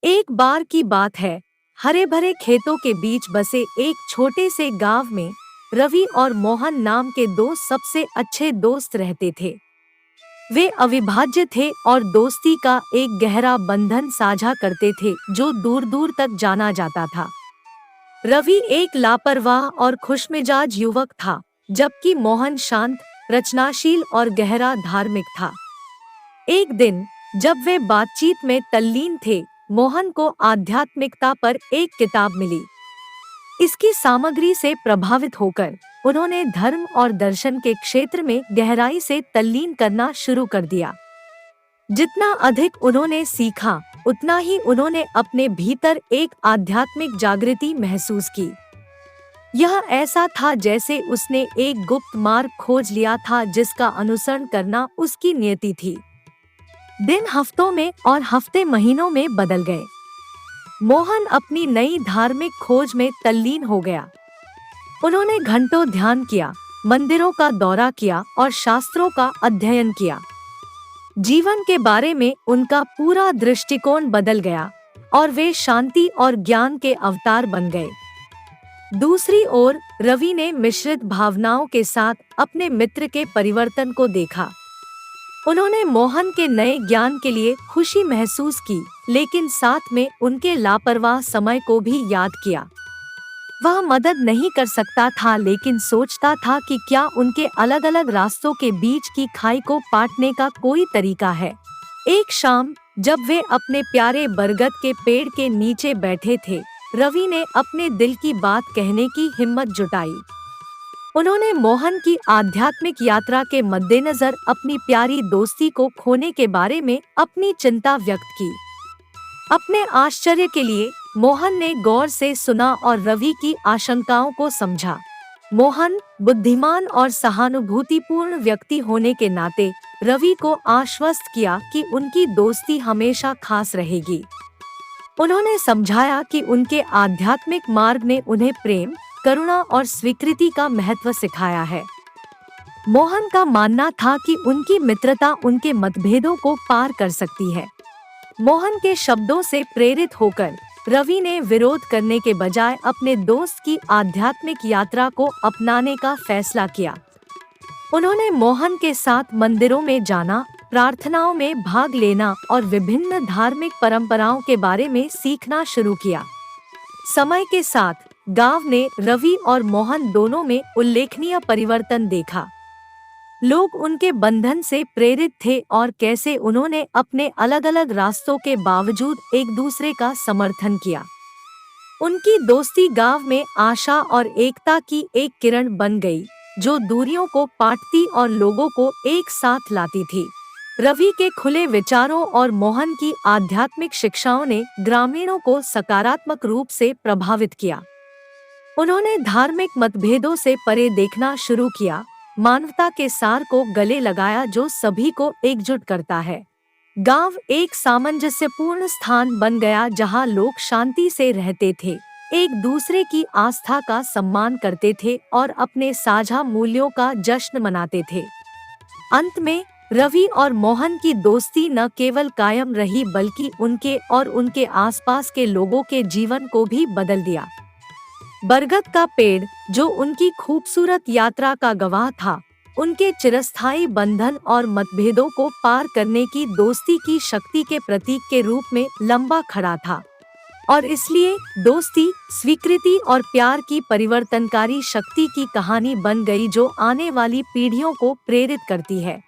एक बार की बात है। हरे भरे खेतों के बीच बसे एक छोटे से गांव में रवि और मोहन नाम के दो सबसे अच्छे दोस्त रहते थे। वे अविभाज्य थे और दोस्ती का एक गहरा बंधन साझा करते थे जो दूर दूर तक जाना जाता था। रवि एक लापरवाह और खुशमिजाज युवक था, जबकि मोहन शांत, रचनाशील और गहरा धार्मिक था। एक दिन जब वे बातचीत में तल्लीन थे, मोहन को आध्यात्मिकता पर एक किताब मिली। इसकी सामग्री से प्रभावित होकर उन्होंने धर्म और दर्शन के क्षेत्र में गहराई से तल्लीन करना शुरू कर दिया। जितना अधिक उन्होंने सीखा, उतना ही उन्होंने अपने भीतर एक आध्यात्मिक जागृति महसूस की। यह ऐसा था जैसे उसने एक गुप्त मार्ग खोज लिया था जिसका अनुसरण करना उसकी नियति थी। दिन हफ्तों में और हफ्ते महीनों में बदल गए। मोहन अपनी नई धार्मिक खोज में तल्लीन हो गया। उन्होंने घंटों ध्यान किया, मंदिरों का दौरा किया और शास्त्रों का अध्ययन किया। जीवन के बारे में उनका पूरा दृष्टिकोण बदल गया और वे शांति और ज्ञान के अवतार बन गए। दूसरी ओर रवि ने मिश्रित भावनाओं के साथ अपने मित्र के परिवर्तन को देखा। उन्होंने मोहन के नए ज्ञान के लिए खुशी महसूस की, लेकिन साथ में उनके लापरवाह समय को भी याद किया। वह मदद नहीं कर सकता था, लेकिन सोचता था कि क्या उनके अलग अलग रास्तों के बीच की खाई को पाटने का कोई तरीका है। एक शाम जब वे अपने प्यारे बरगद के पेड़ के नीचे बैठे थे, रवि ने अपने दिल की बात कहने की हिम्मत जुटाई। उन्होंने मोहन की आध्यात्मिक यात्रा के मद्देनजर अपनी प्यारी दोस्ती को खोने के बारे में अपनी चिंता व्यक्त की। अपने आश्चर्य के लिए मोहन ने गौर से सुना और रवि की आशंकाओं को समझा। मोहन बुद्धिमान और सहानुभूतिपूर्ण व्यक्ति होने के नाते रवि को आश्वस्त किया कि उनकी दोस्ती हमेशा खास रहेगी। उन्होंने समझाया कि उनके आध्यात्मिक मार्ग ने उन्हें प्रेम, करुणा और स्वीकृति का महत्व सिखाया है। मोहन का मानना था कि उनकी मित्रता उनके मतभेदों को पार कर सकती है। मोहन के शब्दों से प्रेरित होकर रवि ने विरोध करने के बजाय अपने दोस्त की आध्यात्मिक यात्रा को अपनाने का फैसला किया। उन्होंने मोहन के साथ मंदिरों में जाना, प्रार्थनाओं में भाग लेना और विभिन्न धार्मिक परंपराओं के बारे में सीखना शुरू किया। समय के साथ गांव ने रवि और मोहन दोनों में उल्लेखनीय परिवर्तन देखा। लोग उनके बंधन से प्रेरित थे और कैसे उन्होंने अपने अलग अलग रास्तों के बावजूद एक दूसरे का समर्थन किया। उनकी दोस्ती गांव में आशा और एकता की एक किरण बन गई, जो दूरियों को पाटती और लोगों को एक साथ लाती थी। रवि के खुले विचारों और मोहन की आध्यात्मिक शिक्षाओं ने ग्रामीणों को सकारात्मक रूप से प्रभावित किया। उन्होंने धार्मिक मतभेदों से परे देखना शुरू किया, मानवता के सार को गले लगाया जो सभी को एकजुट करता है। गांव एक सामंजस्यपूर्ण स्थान बन गया जहां लोग शांति से रहते थे, एक दूसरे की आस्था का सम्मान करते थे और अपने साझा मूल्यों का जश्न मनाते थे। अंत में रवि और मोहन की दोस्ती न केवल कायम रही बल्कि उनके और उनके आसपास के लोगों के जीवन को भी बदल दिया। बरगद का पेड़, जो उनकी खूबसूरत यात्रा का गवाह था, उनके चिरस्थायी बंधन और मतभेदों को पार करने की दोस्ती की शक्ति के प्रतीक के रूप में लंबा खड़ा था। और इसलिए दोस्ती, स्वीकृति और प्यार की परिवर्तनकारी शक्ति की कहानी बन गई जो आने वाली पीढ़ियों को प्रेरित करती है।